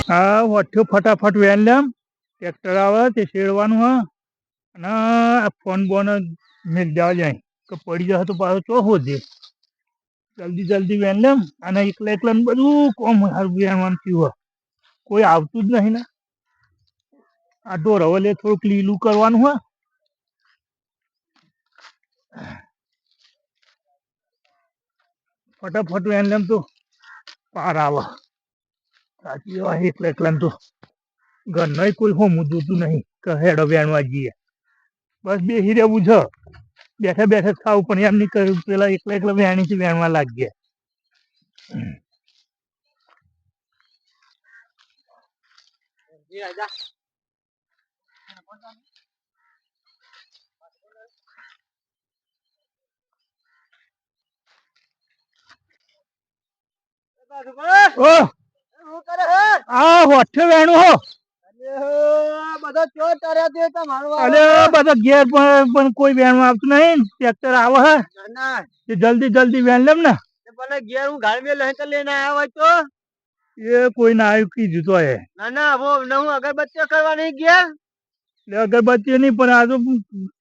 હા વઠ્યો ફટાફટ van લેમ tractor આવે તે શેડવાનું હ અને આ ફોન બોન મેં જવા જાય કે પડી જશે તો પાછો ચોખ્ખો દે જલ્દી જલ્દી વેન લેમ અને એકલા એકલા બધું કોમ વેણવાનું થયું કોઈ આવતું જ નહીં ને આ ઢોર હવે લે થોડુંક લીલું કરવાનું હોય ફટાફટ વેન લેમ તો પાર આવે સાચી વાત એકલા એકલા તો ઘર કોઈ હોમું જોતું નહીં કે હેડો વેણવા જઈએ બસ બેસી રહેવું છે બેઠા બેઠા ખાવું પણ એમ નહીં કર્યું પેલા એકલા એકલા વેણીથી વેણવા લાગીએ આ હોઠે વેણું હો બધા ઘેર પણ કોઈ વેણવા આવતું નહીં ટ્રેક્ટર આવે હે જલ્દી જલ્દી વેણ લેમ ને ઘેર હું ગાડી લઈને આવ્યા હોય તો એ કોઈ ના આવ્યું કીધું તો એ ના હું અગરબત્તીઓ કરવા નહીં ગયા અગરબત્તીઓ નહીં પણ આ તો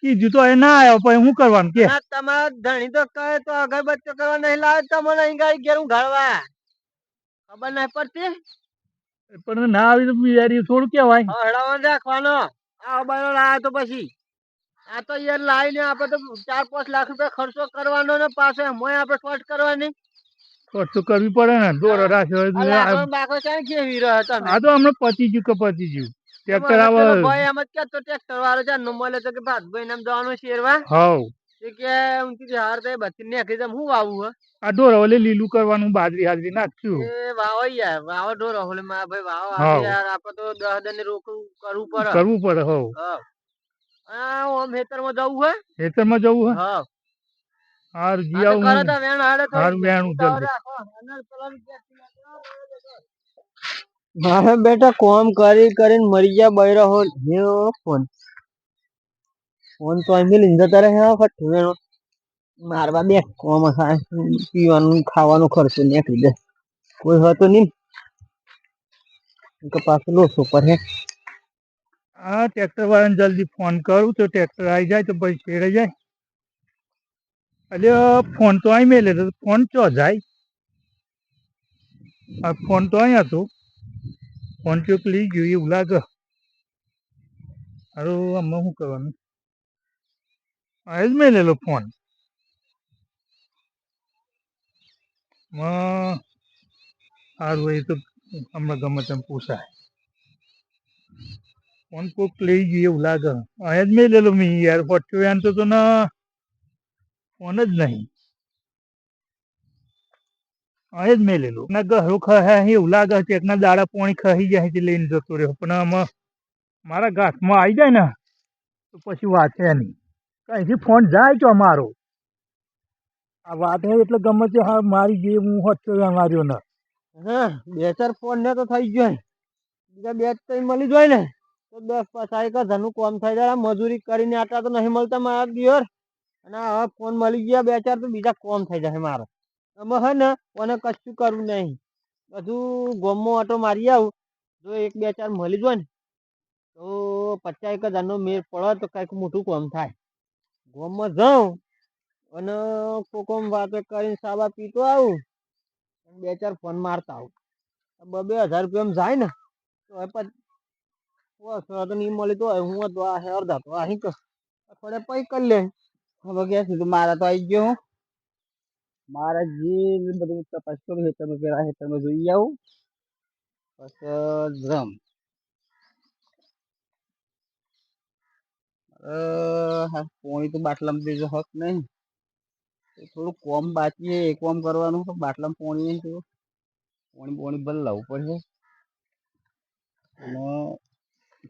કીધું તો એ ના આવ્યો પછી શું કરવાનું કે તમારા ધણી તો કહે તો અગરબત્તીઓ કરવા નહીં લાવે તમને અહીં ગાડી ઘેર હું ગાળવા ખબર નહીં પડતી પણ ના આવી તો યાર થોડું કેવાય હડાવવા રાખવાનો આ બાયો લાવ્યો તો પછી આ તો યાર લાવીને આપડે તો 4-5 લાખ રૂપિયા ખર્ચો કરવાનો ને પાછો એમાં આપડે ખર્ચ કરવાની ખર્ચો કરવી પડે ને દોર રાખ્યો આ તો હમણાં પતી ગયું કે પતી ગયું ટ્રેક્ટર આવે ભાઈ એમ જ કેતો ટ્રેક્ટર વાળો છે નો મળે તો કે ભાઈ નામ જવાનું શેરવા હાવ કે ઊંચી હાર દે બધી નીકળી જમ હું વાવું આ ઢોર ઓલે લીલું કરવાનું બાજરી હાજરી નાખ્યું એ વાવો યાર વાવો ઢોર ઓલે માં ભાઈ વાવો યાર આપડે તો 10 દન રોકવું કરવું પડે હોવ આ ઓમ ખેતરમાં જવું હે ખેતરમાં જવું હે હા હાર જી આવું હાર વેણું જલ્દી મારા બેટા કોમ કરી કરીને મરી ગયા બૈરા હો ફોન ફોન તો અહીં લઈને જતા રહે ફટ મારવા બે કોમ પીવાનું ખાવાનું ખર્ચો નીકળી દે કોઈ હતો નહીં પાછું લોસો પર હે હા ટ્રેક્ટર વાળાને જલ્દી ફોન કરું તો ટ્રેક્ટર આવી જાય તો પછી છેડે જાય એટલે ફોન તો અહીં મેલે તો ફોન ચો જાય આ ફોન તો અહીં હતો ફોન ચોક લઈ ગયું એવું લાગે હારું આમાં શું કરવાનું આ જ મેલેલો ફોન સારું એ તો હમણાં ગમે તેમ પૂછાય ફોન કોક લઈ ગયું એવું લાગે અહીં જ મેલેલો મેં યાર પટ્યો એમ તો ના ફોન જ નહીં અહીં જ મેલેલો ના ઘરો ખહે એવું લાગે છે એકના દાડા પોણી ખહી જાય લઈને જતો રહ્યો પણ આમાં મારા ઘાટમાં આવી જાય ને તો પછી વાત છે નહીં કઈથી ફોન જાય તો અમારો આ વાત હે એટલે ગમે તે હા મારી જે હું હોતો માર્યો ને હા 2-4 ફોન ને તો થઈ ગયો બીજા 2-3 મળી જાય ને તો 10-5 હજારનું કામ થઈ જાય મજૂરી કરીને આટલા તો નહીં મળતા મારા દિયર અને હવે ફોન મળી ગયા 2-4 તો બીજા કામ થઈ જાય મારે અમે હે ને કોને કશું કરવું નહીં બધું ગોમમાં ઓટો મારી આવું જો 1-2-4 મળી જાય ને તો 50-1 હજારનો મેળ પડે તો કઈક મોટું કામ થાય ગોમમાં જાઉં અને કોકોમ વાતો કરીને સાબા પીતો આવું 2-4 ફોન મારતા આવું 2-2 હજાર રૂપિયા જાય ને તો તો નહીં મળી તો હું તો અડધા તો અહીં થોડે પૈ કરી લે હવે ક્યાં સુધી મારા તો આવી ગયો મારા જે બધું તપાસ કરું હેતરમાં પેલા હેતરમાં જોઈ આવું પછી રમ પોણી તો બાટલામાં દેજો હક નહીં થોડું કોમ બાકી એ કોમ કરવાનું બાટલામાં પોણી પોણી ભલ લાવવું પડશે અને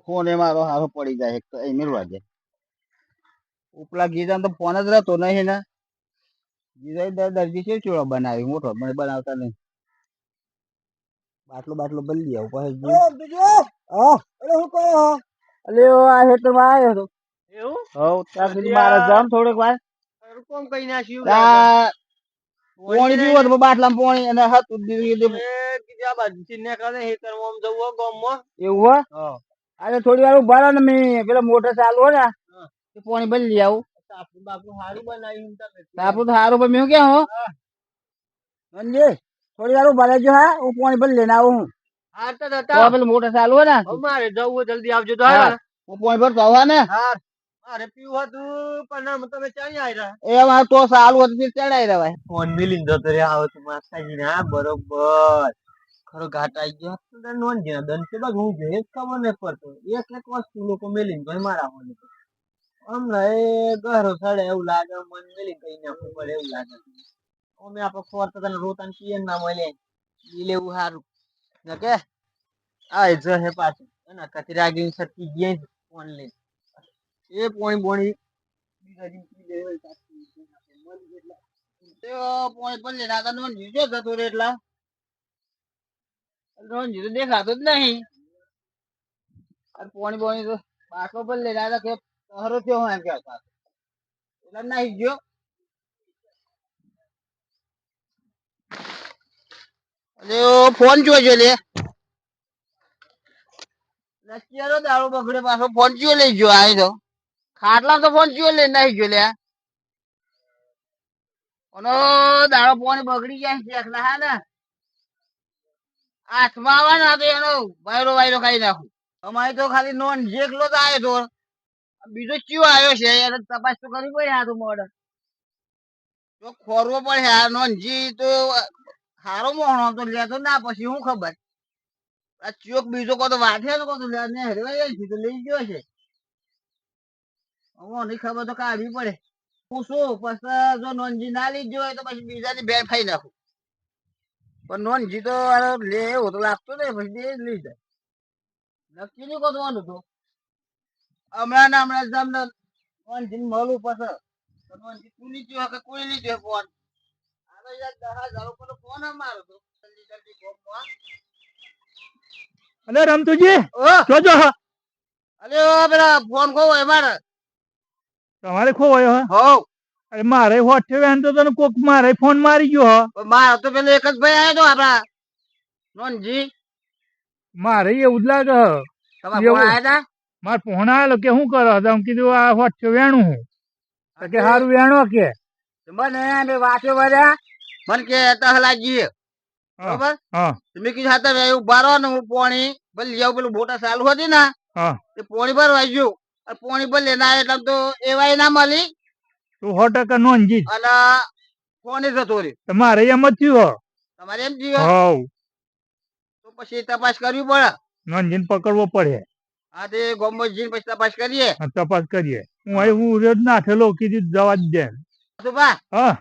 ફોન એ મારો હારો પડી જાય એક તો એ મેળવા જાય ઉપલા ગીજા તો ફોન જ રહેતો નહીં ને ગીજા દર્દી છે ચોળો બનાવી મોટો મને બનાવતા નહીં બાટલો બદલી આવું પછી આ હેતરમાં આવ્યો હતો એવું હવ ત્યાં સુધી મારે જામ થોડીક વાર કોમ કઈ નાખ્યું પોણી પીવો તો બાટલામાં પોણી અને હતું દીધું આ બાજુ ચીને કરે હેતર ઓમ જવું ગામમાં એવું હો આજે થોડી વાર ઉભા રહો ને મેં પેલા મોટર ચાલુ હો ને પોણી ભરી લઈ આવું બાપુ સારું બનાવ્યું બાપુ તો સારું પણ મેં ક્યાં હો મંજે થોડી વાર ઉભા રહેજો હા હું પોણી ભરી લઈને આવું હું હા પેલું મોટર ચાલુ હો ને મારે જવું જલ્દી આવજો તો હું પોણી ભરતો આવું ને મારે પીવું હતું પણ તમે ચાલી આવ્યા એ મારે તો સારું હતું ચડાઈ રહ્યા ફોન મિલીને જતો રે આવો તો માતાજી ના બરોબર ખરો ઘાટ આવી ગયો નોન જે દન છે બસ હું જે ખબર નહીં પડતો એક એક વસ્તુ લોકો મેલીને ભાઈ મારા મને હમણાં એ ગહરો સડે એવું લાગે મન મેલી કઈ નાખવું પડે એવું લાગે અમે આપડે ફોરતા તને રોતા ને પીએ ના મળે ઈ લેવું સારું ને કે આ જશે પાછું એના કચરી આગી સરકી ગયા ફોન લઈ એ પોણી બોણી પોણી પણ લઈને આગળ નોંધી જો જતો રે એટલા નોંધી તો દેખાતો જ નહીં પોણી બોણી તો બાટલો પણ લઈને આગળ કે હરો થયો હું એમ કે એટલે નાહી ગયો ફોન જોજો લે લચ્ચિયાનો દારૂ બગડે પાછો ફોન જોઈ લઈ ગયો આ તો ખાટલા તો ફોન જોઈ લઈ નાહી ગયો લે ઓનો દાડો પોણી બગડી જાય છે એકલા હા ને હાથમાં આવે ને તો એનો વાયરો વાયરો ખાઈ નાખું અમારે તો ખાલી નોન જેકલો તો આવ્યો તો બીજો ચિયો આવ્યો છે એને તપાસ તો કરવી પડે આ તો મોડર તો ખોરવો પડે આ નોન જી તો હારો મોણો તો લેતો ના પછી શું ખબર આ ચોક બીજો કો તો વાઠે ને કો તો ને હેરવાઈ તો લઈ ગયો છે મને ખબર તો કાઢવી પડે હું શું પછી જો નોનજી ના લીધો હોય તો પછી બીજાની બેન ખાઈ નાખું પણ નોનજી તો લે એવું તો લાગતો ને પછી લઈ જાય નક્કી નહીં કરવાનું તો હમણાં ને હમણાં તમને નોનજી મળું પછી નોનજી કુલી ગયો કે કુલી લીધો ફોન ફોન મારો તો અલે રમતુજી જોજો અરે પેલા ફોન ખોવાય મારે તમારે ખોવાયો હો અરે મારે હોટ વેન તો તને કોક મારે ફોન મારી ગયો મારો તો પેલો એક જ ભાઈ આવ્યો તો આપડા નોનજી મારે એવું જ લાગે મારે ફોન આવેલો કે શું કરો તમે કીધું આ હોટ વેણું હું કે સારું વેણો કે મને વાંચો વર્યા મને કે લાગી બરોબર તમે કીધું હતા એવું બારો ને હું પોણી ભલે જાવ પેલું મોટા ચાલુ હતી ને એ પોણી ભરવા ગયું પોણી ભલે ના એટલે તો એવાય ના મળી તું 100% નોંધી અને પોણી જતો રહ્યો તમારે એમ જ થયું તમારે એમ થયું તો પછી તપાસ કરવી પડે નોંધીને પકડવો પડે હા તે ગોમજી પછી તપાસ કરીએ હું હું રોજ નાખેલો કીધું જવા જ દે હા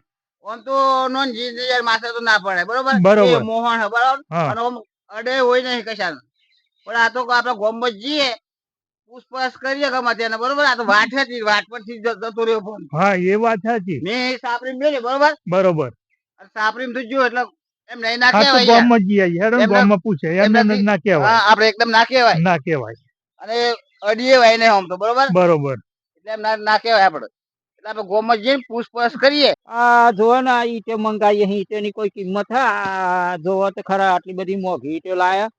આમ તો નોંધી યાર માથે તો ના પડે બરોબર મોહન બરાબર અને અડે હોય નહીં કશા પણ આ તો આપડે ગોમજી પૂછપરછ કરીએ ગમે તેને બરોબર આ તો વાટ હતી વાટ પરથી જતો રહ્યો ફોન હા એ વાત સાચી મેં સાપરી મેલી બરોબર સાપરી થઈ ગયો એટલે એમ નહીં ના કહેવાય ગામમાં પૂછે એમને ના કહેવાય આપડે એકદમ ના કહેવાય અને અડીએ વાય ને આમ તો બરોબર એટલે એમ ના કહેવાય આપડે એટલે આપણે ગોમમાં જઈને પૂછપરછ કરીએ આ જોવો ને આ ઈટે મંગાવીએ ઈટેની કોઈ કિંમત હા જોવો તો ખરા આટલી બધી મોંઘી ઈટો લાયા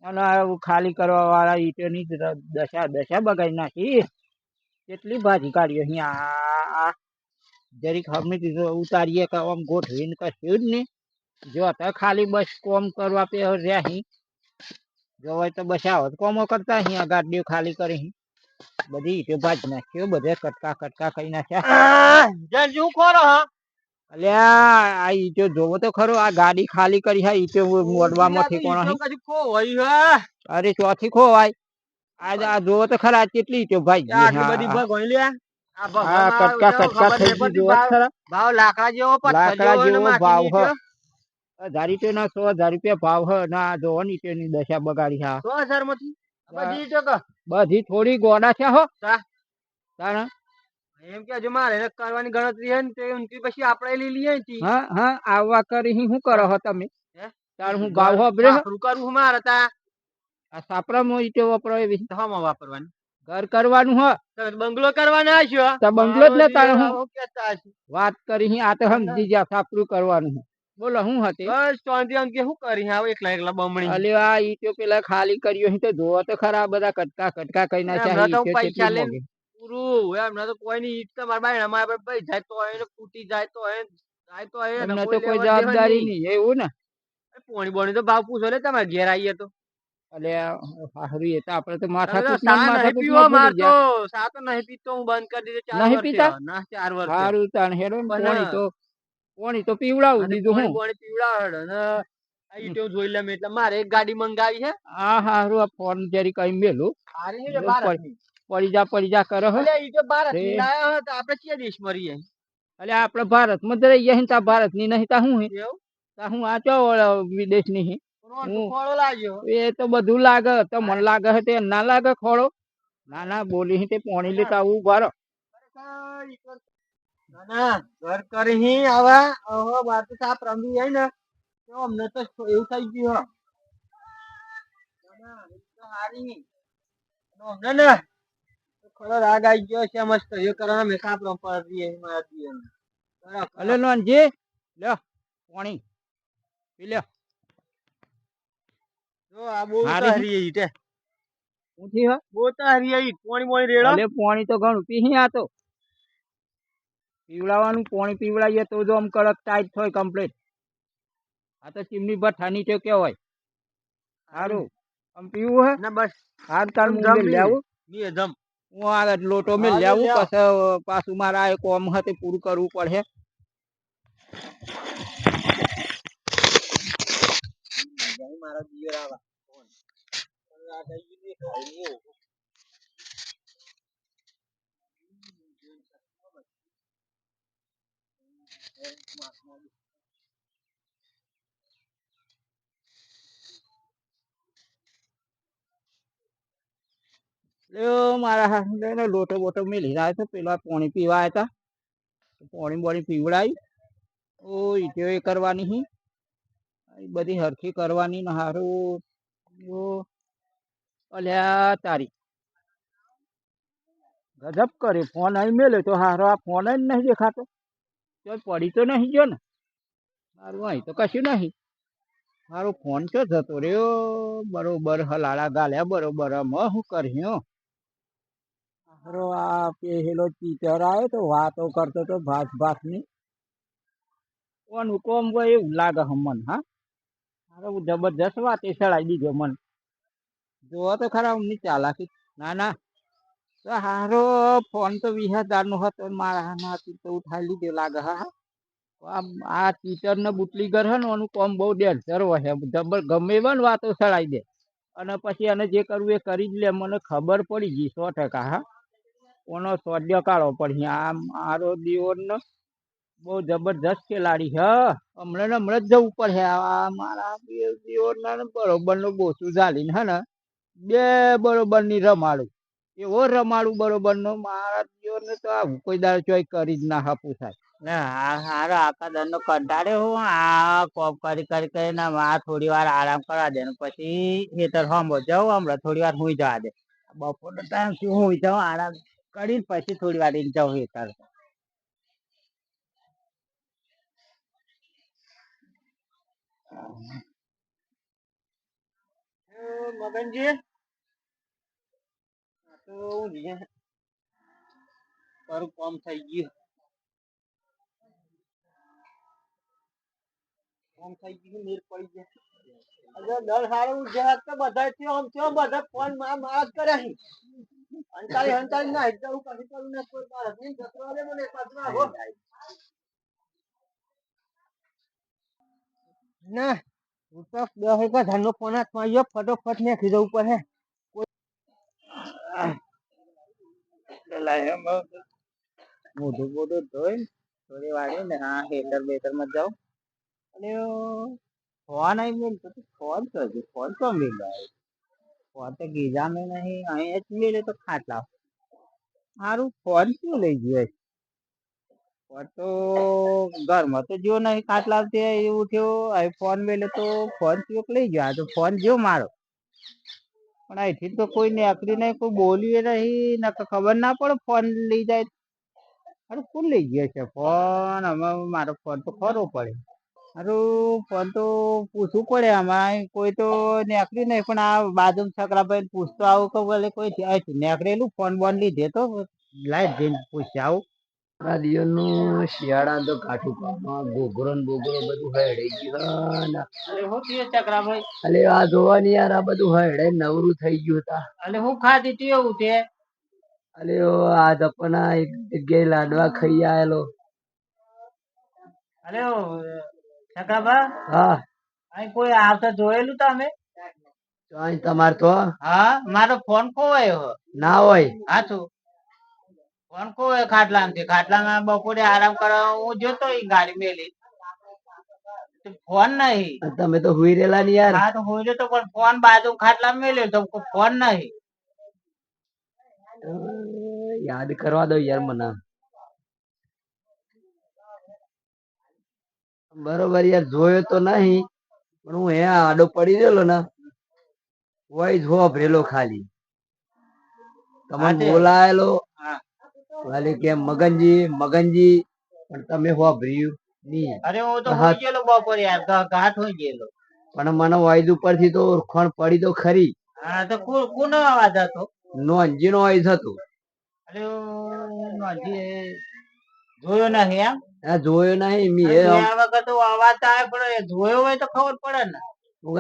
અને ખાલી કરવા વાળા ઈટોની દશા બગાડી નાખી કેટલી ભાજી કાઢી અહીંયા જરીક હમી ઉતારીએ કે આમ ગોઠવીને કશું જ નહીં જો અત્યારે ખાલી બસ કોમ કરવા પે રહ્યા જો હોય તો બસ આવો કોમો કરતા અહીંયા ગાડીઓ ખાલી કરી બધી ઈટો ભાજી નાખ્યો બધે કટકા કરી નાખ્યા શું ખોરો અલ્યા આ ઈટો જોવો તો ખરો આ ગાડી ખાલી કરી હા ઈટો મોડવામાં ઠેકોણો અરે ચોથી ખોવાય આ જોવો તો ખરા કેટલી ઈટો ભાઈ ભાવ લાકડા જેવો ભાવ હ 1000 ઈટો ના 100,000 રૂપિયા ભાવ હ ના જોવો ને ઈટો ની દશા બગાડી હા 100,000 માંથી બધી થોડી ગોડા છે હો તારા એમ કે હજુ મારે કરવાની ગણતરી હે ને તે પછી આપણે લઈ લઈએ હા આવવા કરી શું કરો હો તમે તાર હું ભાવ હો બ્રે કરું મારે તા આ સાપરામાં ઈટો વાપરો એવી હમાં વાપરવાની ઘર કરવાનું હ બંગલો કરવાના છો તો બંગલો જ ને તારે હું વાત કરી આ તો સમજી ગયા સાપરું કરવાનું બોલો શું હતી બસ શાંતિ અંકે શું કરી આવો એકલા એકલા બમણી અલે આ ઈટો પેલા ખાલી કર્યો તો જોવા તો ખરા બધા કટકા કટકા કઈ નાખ્યા ઈટો કેટલી મોંઘી પૂરું એમના તો કોઈ ની ઈટ તો મારા બાઈ અમારે ભાઈ જાય તો એને ફૂટી જાય તો એ જાય તો એમને તો કોઈ જવાબદારી નહીં એવું ને પોણી બોણી તો ભાવ પૂછો ને તમારે ઘેર આવીએ તો અલે હારું એ તો આપણે તો માથાકૂટ મારતો સાતો નહીં પીતો હું બંધ કરી દીધો 4 વર્ષ પીતા ના 4 વર્ષ હારું તાણ હેડો પોણી તો પીવડાવું દીધું હું પોણી પીવડાવડ અને આ ઈટો જોઈ લેમ એટલે મારે એક ગાડી મંગાવી છે હા હારું આ ફોન જરી કઈ મેલું પડી જા કરે હે ઈટો ભારત ની લાયો તો આપણે કે દેશ મરીએ અલે આપણે ભારતમાં જ રહીએ ને તા ભારત ની નહીં તા હું તા હું આ ચો વિદેશ ની ખોળો લાગ્યો એ તો બધું લાગે તો મન લાગે છે તે ના લાગે ખોળો ના ના બોલી તે પોણી લેતા આવું ઉભા ના ઘર કરી આવા હવે વાત સાપ રમી જાય ને તો અમને તો એવું થઈ ગયું હારી અમને ને ખરો રાગ આવી ગયો છે મસ્ત એ કરવાના મેં સાપ રમવા દઈએ અલે નોનજી લ્યો પોણી પી લ્યો જો આ બહુ તારી ઈટ હે ઊંચી હે બહુ તારી ઈટ પોણી મોણી રેડો અલે પોણી તો ઘણું પીહી આ તો પીવડાવવાનું પોણી પીવડાવીએ તો જો આમ કડક ટાઈટ થાય કમ્પ્લીટ આ તો ચીમની ભઠ્ઠાની તો કેવાય સારું આમ પીવું હે ના બસ હાથ તાર મુંબે લેવું ની જમ હું આ લોટો મે લેવું પછી પાછું મારા આ કોમ હતે પૂરું કરવું પડે મારા દિયર આવા મારા હાથ લોટો બોટો મેલી રહ્યા છે પેલા પાણી પીવા આવ્યા હતા પાણી બોણી પીવડાવી ઓ ઈટો એ કરવાની બધી હરખી કરવાની ને હારું અલ્યા તારી ગજબ કરે ફોન આવી મેલે તો હારો આ ફોન જ નહીં દેખાતો પડી તો નહીં ગયો ને મારું અહીં તો કશું નહીં મારો ફોન તો જતો રહ્યો બરોબર હલાળા ગાલ્યા બરોબર અમે શું કર્યું હારો આ પેલો ટીચર આવ્યો તો વાતો કરતો તો ભાત ભાતની કોનું કોમ હોય એવું લાગે મન હા હારો જબરજસ્ત વાતે ચડાવી દીધો મન જોવા તો ખરા અમની ચાલાકી ના ના તો હારો ફોન તો 20,000 નો હતો મારા હાથમાંથી તો ઉઠાવી લીધો લાગે હા આ ટીચર ને બુટલીગર હે ને એનું કોમ બહુ ડેન્જર હોય જબર ગમે એવા ને વાતો ચડાવી દે અને પછી એને જે કરવું એ કરી જ લે મને ખબર પડી ગઈ 100% હા કોનો સોદ્ય કાઢો પડી આમ આરો દિયોર ને બહુ જબરજસ્ત ખેલાડી હે હમણાં જ જવું પડે આ મારા દિયોર ના બરોબર નું બોસું ઝાલીને હે ને બે બરોબર ની રમાડું એવો રમાડું બરોબર નો મારા દિયોર ને તો આ કોઈ દાડો ચોય કરી જ ના હપું થાય હારો આખા દર નો કંટાળ્યો હું આ કોમ કરી કરીને આ થોડી વાર આરામ કરવા દે પછી ખેતર હમો જાઉં હમણાં થોડી વાર હુઈ જવા દે બપોરનો ટાઈમ શું હુઈ જાઉં આરામ કરીને પછી થોડી વાર જાઉં ખેતર મગનજી તો તારું કામ થઈ ગયું થઈ ગયું નીર પડી ગયા દર સારું ઉજ્યા તો બધા આમ થયો બધા ફોન માર કરે હંતાળી ના એકદમ કશું કરું ને કોઈ બાર નહીં જતરો લે મને પતરા હો ના રૂપા 10,000 નો ફોન હાથમાં આવ્યો ફટોફટ નાખી જવું પડે મોઢું બોઢું ધોઈ થોડી વાળી ને હા હેટર બેટર માં જાઉં અને ફોન આવી મેલ તો ફોન કરજો ફોન તો મેલ ફોન તો ગીજા મેં નહીં અહીં જ મેલે તો ખાટલા સારું ફોન શું લઈ ગયો ફોન તો ઘરમાં તો જો નહીં ખાટલા એવું થયું હવે ફોન મેલે તો ફોન ચૂક લઈ ગયો આ તો ફોન જો મારો પણ અહીંથી તો કોઈ નીકળી નહીં, કોઈ બોલ્યું નહીં, ને ખબર ના પડે ફોન લઈ જાય. અરે કોણ લઈ ગયો છે ફોન? અમે મારો ફોન તો ખરો પડે. હારું ફોન તો પૂછવું પડે. આમાં કોઈ તો નીકળ્યું નહીં, પણ આ બાજુ છકરાભાઈ પૂછતો આવું કે ભલે કોઈ નીકળેલું ફોન બોન લીધે તો લાઈટ જઈને પૂછ્યા આવું. આ દિયલનું શિયાળા તો કાઠું કામમાં ગોગરો ને બોગરો બધું હૈડે ગયું ને. અરે હું થયું ચકરાભાઈ? અલે આ જોવાની યાર, આ બધું હૈડે નવરું થઈ ગયું તા. અલે હું ખાધી તું એવું છે? અલે આ દપના એક જગ્યાએ લાડવા ખાઈ આયેલો. અરે ચકરાભા, હા અહીં કોઈ આવતા જોયેલું તમે? અહીં તમાર તો હા, મારો ફોન ખોવાયો. ના હોય. હા તો ફોન ખોવાયો ખાટલામાંથી. ખાટલામાં બપોરે આરામ કરવા હું જોતો એ ગાડી મેલી ફોન નહીં. તમે તો હુઈ રેલા ને યાર. હા તો હું જોતો પણ ફોન બાજુ ખાટલા મેલ્યો તો ફોન નહીં. યાદ કરવા દો યાર મને. બરોબર યાર, જોયો તો નહીં, પણ હું હે આડો પડી ગયેલો ને વોઇસ હોભરેલો ખાલી. તમને બોલાયેલો વાલી કે મગનજી મગનજી, પણ તમે હોભર્યું નહીં. અરે હું તો હોઈ ગયેલો બપોરે યાર, ઘાટ હોઈ ગયેલો. પણ મને વોઇસ ઉપરથી તો ઓળખાણ પડી તો ખરી. હા તો કોનો અવાજ હતો? નોંજી નો વોઇસ હતો. અરે નોંજી જોયો નહીં એમ? આ જોયો નહીં મી. જોયા વગર તો અવાજ તો આવે, પણ જોયો હોય તો ખબર પડે ને.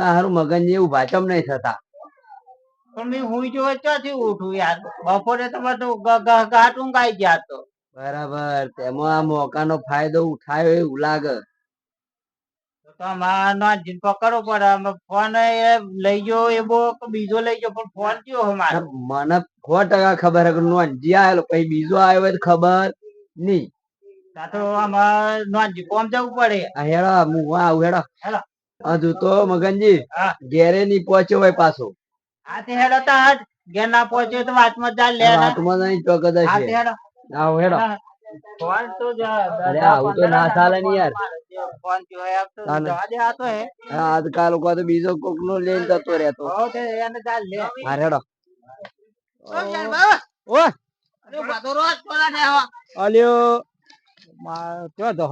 હારું મગનજી એવું ભાચમ નહીં થતા. પણ મેં હું જો ક્યાંથી ઉઠું યાર? બપોરે તમે તો ઘાટ ઊંઘાઈ ગયા તો. બરાબર, તેમાં આ મોકાનો ફાયદો ઉઠાયો એવું લાગે. તો અમારે નોંધી પકડવો પડે. અમે ફોન લઈ ગયો એ બહુ બીજો લઈ ગયો, પણ ફોન કયો અમારે? મને 100% ખબર હે કે નોંધી આયેલો, પછી બીજો આવ્યો હોય તો ખબર નહીં. તો અમારે નોંધી કોમ જવું પડે. હેડો હું આવું હેડો. હેલો હજુ તો મગનજી ઘેરે નહીં પહોંચ્યો હોય પાછો. હાથે હેડો તો ઘેર ના પહોંચ્યો તો વાતમાં જા લે. વાતમાં નહીં ચોકદ હાથે હશે. હેડો. આવો હેડો. ફોન તો અરે આવું તો ના ચાલે ને યાર. ફોન જોયા આપ તો જવા દે. આ તો હે આજકાલ કોઈ તો બીજો કોક નો લઈને જતો રહેતો. હો તે એને જા લે. હા હેડો. ઓ અરે બાતો રોજ કોલા ને આવા. અલ્યો ક્યાં તો?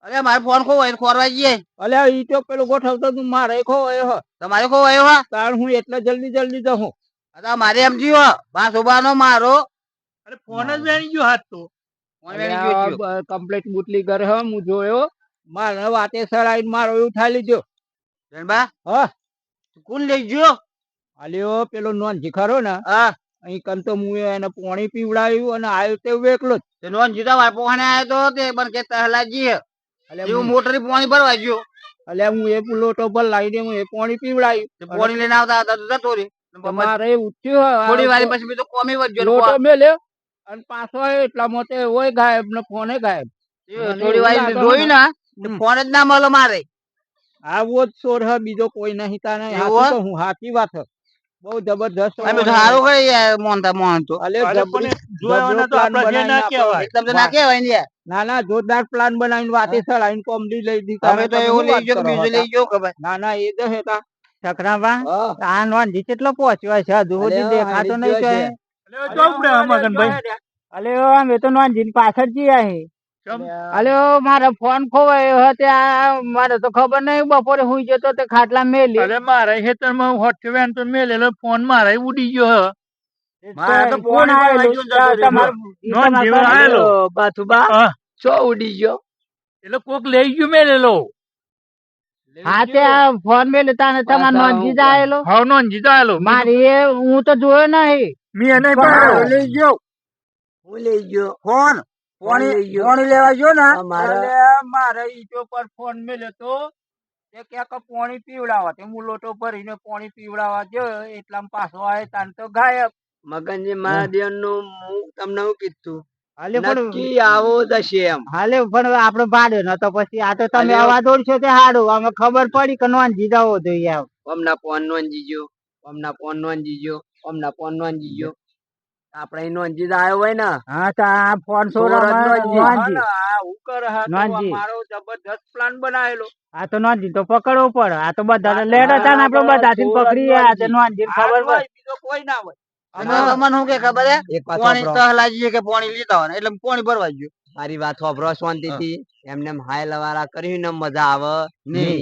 અરે મારો ફોન ખોવાય ખોરવા જઈએ. અલ્યા ઈ તો પેલું ગોઠવતો તું મારે ખોવાયો હો. તમારે ખોવાયો હા? તાર હું એટલે જલ્દી જઉં. અરે મારે એમ જીવો પાંચ ઉભાનો મારો. અરે ફોન જ વેણી ગયો હાથ તો. કમ્પ્લીટ બુટલી કરે હો, હું જોયો. મારે વાતે સડાઈને મારો ઉઠાઈ લીધો. જણબા હા કોણ લઈ ગયો? અલ્યો પેલો નોંધી ખરો ને, હા અહીં કન તો હું એને પાણી પીવડાવ્યું અને આવ્યો તે એકલો જ. તે નોન જીતા વાર પોહાને આવ્યો તો તે બન કે તહલાજી એવું મોટરી પાણી ભરવા ગયો. અલ્યા હું એ લોટો પર લાવીને હું એ પાણી પીવડાવ્યું. પાણી લઈને આવતા હતા તો જતો રે. મારે ઉઠ્યું થોડી વાર પછી મેં તો કોમી વધ્યો લોટો મેલ્યો અને પાછો આવ્યો એટલા મોટે હોય ગાયબ ને ફોને ગાયબ. થોડી વાર જોયું ને ફોન જ ના મળો મારે. આવો જ ચોર હ, બીજો કોઈ નહીં. તાને હું સાચી વાત હ. બહુ જબરદસ્ત સારું કઈ મોનતા મોન તો ના કેવાય ને. ના ના જોરદાર પ્લાન બનાવીને વાતે ચડાવીને કોમડી લઈ દીધી. તમે તો એવું લઈ ગયો બીજું લઈ ગયો ખબર. ના ના એ તો હેતા છકરાબા આ નોંધી કેટલો પહોંચ્યો છે? હજુ સુધી દેખાતો નહીં છે. અલે અમે તો નોંધી પાછળ જઈએ. અલે મારો ફોન ખોવાયો હતો. મારે તો ખબર નહીં, બપોરે હુઈ જતો તે ખાટલા મેલી. અરે મારે હેતરમાં હોઠે વેન તો મેલેલો ફોન મારે ઉડી ગયો હ. કોણ આયેલો? બાથુબા ચો ઉડી ગયો. એટલે કોક લઈ ગયો મેલેલો. હા તે આ ફોન મેલે તાને તમાર નોંધી જ આયેલો. હા નોંધી જ આયેલો. મારી હું તો જોયો નહીં. મેં એને લઈ ગયો. હું લઈ ગયો ફોન પાણી લેવા ગયો ને મારે ઈટો પર ફોન મેલ્યો તો ક્યાંક પાણી પીવડાવવા તે હું લોટો ભરીને પાણી પીવડાવવા ગયો એટલામાં પાછો આવે તાન તો ગાયબ. મગનજી મારા દેવ નું હું તમને શું કીધું? હાલે પણ નક્કી આવો જશે એમ. હાલે પણ આપડે ભાડ્યો ન તો પછી આ તો તમે અવાજ ઓળશો તે હારું. અમે ખબર પડી કે નોંધી જવો જોઈએ. અમના ફોન નોંધી ગયો, અમના ફોન નોંધી ગયો, અમના ફોન નોંધી ગયો. આપડે એનો અંજીત આવ્યો હોય ને હા તો આ ફોન સોરઠ નોંધી હું કરે હા નોંધી. મારો જબરદસ્ત પ્લાન બનાવેલો. આ તો નોંધી તો પકડવો પડે. આ તો બધા લેટ હતા ને આપડે બધાથી પકડી આ તો નોંધી ખબર પડે. બીજો કોઈ ના હોય. અમે તમને શું કે ખબર હે એક વાત પાણી સાંભળો. તહલા જઈએ કે પાણી લીધા હોય એટલે પાણી ભરવા ગયું. મારી વાત સાંભળો શાંતિથી. એમને એમ હાય લવારા કર્યું ને મજા આવે નહીં.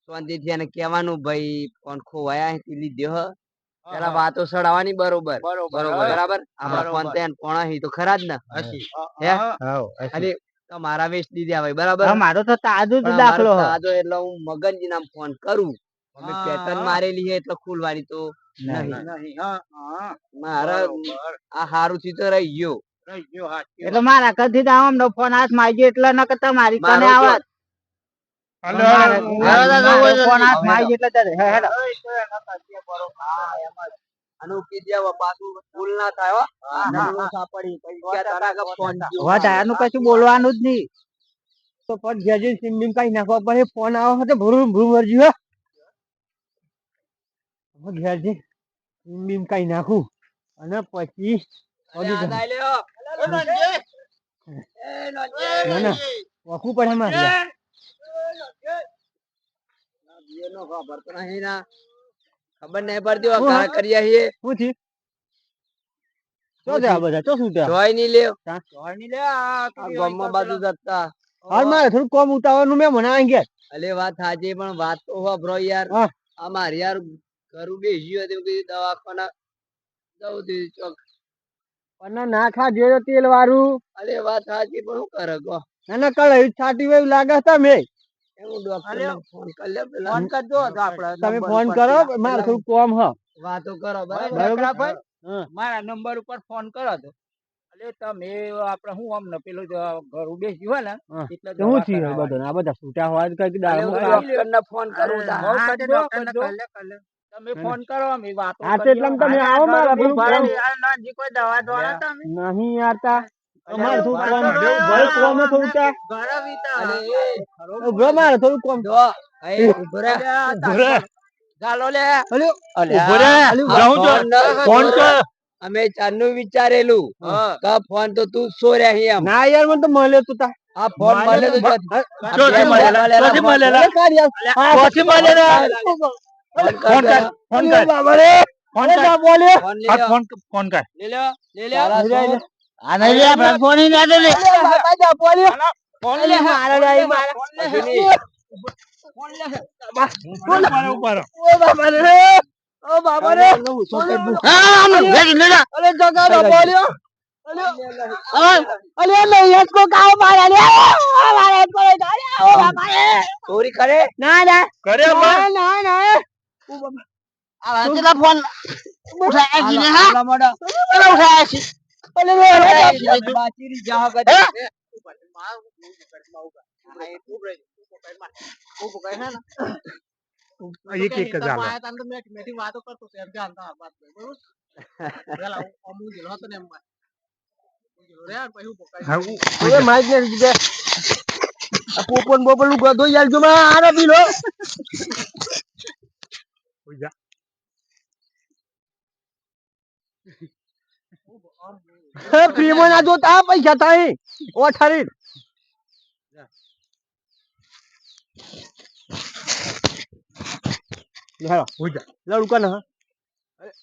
શાંતિથી એને કહેવાનું ભાઈ ફોન ખોવાયા અહીંથી લીધો હ. પેલા વાતો સડાવવાની બરોબર બરાબર. આપડા ફોન તો એને પોણા હી તો ખરા જ ને. હે અને તમારા વેચ દીધા ભાઈ બરાબર. મારો તો તાજો જ પણ દાખલો અમારો હે. તાજો એટલે હું મગનજી નામ ફોન કરું. અમે પેટર્ન મારેલી છે એટલે ખુલવાની તો નહીં. મારા આ હારું થી તો રહી ગયો. એટલે મારા કદી તો આમ ફોન હાથ મારી એટલે ન કરતા મારી કને મારો આવત. ફોન હાથ મારી એટલે તને હેડો. આનું કીધું હવે પાછું ભૂલ ના થાય હો. નબળો સાપડી પછી કહેતા ના કે ફોન ગયો. વધારાનું કશું બોલવાનું જ નહીં. તો પણ જેજે સિમ કઈ નાખવા પડે ફોન આવો તો ભૂરું ભૂરું વરજી હો. ઘેરજી સિમ કઈ નાખું અને પછી અરે આ દાઈ લ્યો. ના ના વાકું પડે મારે. ખબર નહીં પડતી કાર કરીએ છીએ. શું થયું? શું થયા બધા? શું થયા? જોઈ નહીં લ્યો. જોઈ ની લે આ આ ગામમાં બાજુ જતા. હાલ મારે થોડું કોમ ઉતાવળનું મેં મને આવી ગયા. અલે વાત સાચી પણ વાત તો વાપરો યાર. હા. આ મારી યાર ઘરું બેસ્યું હતું કે દવાખાના જવું દીધું ચોક. પણ ના ખાધે તો તેલ વાળું. અરે વાત સાચી પણ શું કરે કહો. ના ના કળ છાટી હોય એવું લાગે તમે. એવું ડોક્ટર ફોન કરી લે પેલા. ફોન કરજો તો આપણે તમે ફોન કરો મારે થોડું કોમ હ. વાતો કરો બરાબર. બરાબર. મારા નંબર ઉપર ફોન કરો તો એટલે તમે આપણે હું આમ ને પેલું ઘર બેસી હોય ને એટલે શું થયું બધું? આ બધા છૂટા હોય કઈક ડોક્ટરને ફોન કરું તમે ફોન કરો અમે વાતો હા તો એટલે તમે આવો મારા પેલું કોમ. કોઈ દવા દોડા તમે નહીં યાર અમારે થોડું કોમ ભાઈ કોમ થોડું તા ઘર વીતા ઉભરો મારે થોડું કોમ. જો એ ઉભો રે. ચાલો લે ઉભો રે. ફોન કર. અમે ચારનું વિચારેલું કે ફોન તો તું સોર્યા હી એમ. ના યાર મને તો મળ્યો તું તા. આ ફોન મળે તો ચોથી મળેલા ફોન કર ફોન કર બાબા રે ફોન કર બોલ્યો ફોન ફોન કર લે લે આ નહીં લે આપણે ફોન નહીં ના દે લે બાબા બોલ્યો ફોન લે મારા લે મારા ફોન લે ઉપર ઓ બાબા રે ઓ બાબા રે હા આમ વેડી લે અલે જગા બોલ્યો અલે લે इसको કાવ મારા લે મારા પર ડાલે ઓ બાબા રે ચોરી કરે ના ના કરે ના ના ના ઓ બાબા આ વાંચેલા ફોન ઉઠાય છે ને હા અલે ઉઠાય છે અલે બાચીરી જા ગદે એક એક જ આલો વાતો કરતો એમ જાણતા વાત બરોબર પેલા અમુ જેલો હતો ને એમ હવે માઈક ને દીધે આ પોપન બોપન નું ગધો યાર જો માં આરે બીલો હોઈ જા પ્રીમો ના જોતા પૈસા થાય ઓ ઠરી લે હોઈ જા લડુકા ના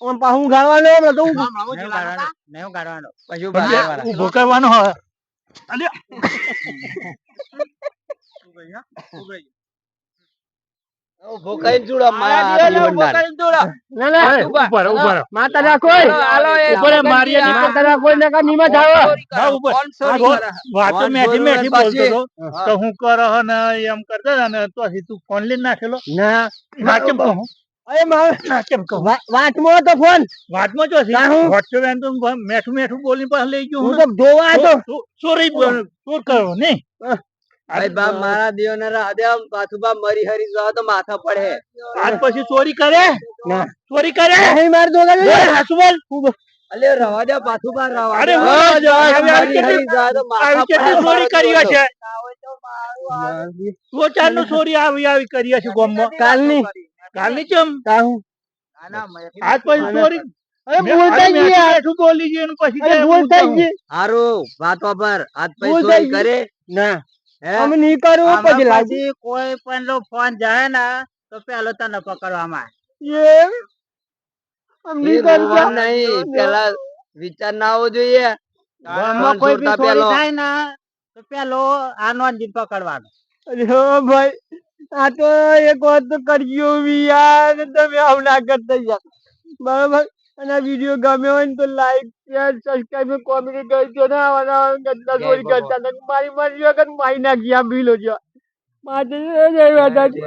ઓમ પા હું ગાળવાનો તો હું નયો ગાડવાનો પછી ઉભો કરવાનો હ અલે ભોકાઈ જોડા મારા ના ના ઉપર ઉપર માતા ના કોઈ ઉપર મારી માતા ના કોઈ ને કા નિમત આવે હા ઉપર વાતો મેઠી મેઠી બોલતો તો તો હું કરો હ ને એમ કરતો ને તો હી તું ફોન લઈને નાખેલો ના ના કેમ કહું અરે માર ના કેમ કહું વાતમાં તો ફોન વાતમાં જો ના હું વોટ્સએપ એમ તો મેઠું મેઠું બોલી પાસે લઈ ગયો હું તો જોવા તો ચોરી ચોર કરો ને ભાઈ બા મારા દેવ ને રાધેમ પાછું બા મરી હરી જાવ તો માથા પડે આજ પછી ચોરી કરે ના ચોરી કરે નહીં માર દો હાસુ બોલ અલે રવા દે પાછું બા રવા અરે દે આવી હરી જાવ તો માથા કેટલી ચોરી કરી છે પડે તો ચાર નું ચોરી આવી કરી છે ગામમાં કાલની કાલની ચમ કાહું આજ પછી ચોરી અરે મેં- ભૂલ અરે થઈ મેં ગઈ યાર. બેઠું બોલી ગયું એનું પછી અરે જાય ભૂલ હું થઈ કહું. ગઈ. હારું વાતો પર આજ ભૂલ પૈસો થઈ ગઈ. કરે ના હે અમે નહીં કરવું પછી લાગી. પછી કોઈ પણ નો ફોન જાય ને તો પેલો તને પકડવામાં એ અમે એ નહીં કરતા. રોવાનું નહીં પેલા વિચાર ના આવવો જોઈએ ગામમાં કોઈ બી ચોરી થાય ને તો પેલો આ નોંધી પકડવાનો. અરે હો ભાઈ આ તો એક વાત તો કરજો બી યાર તમે આવું ના કરતા યાર બરાબર અને આ વિડીયો ગમ્યો હોય ને તો લાઈક શેર સબસ્ક્રાઈબ કોમેન્ટ કરજો ને આવા ગંદા જય ચોરી ભગવાન. કરતા ને મારી મરજી વગર મારી નાખી આ બિલો જો મારે જય માતાજી.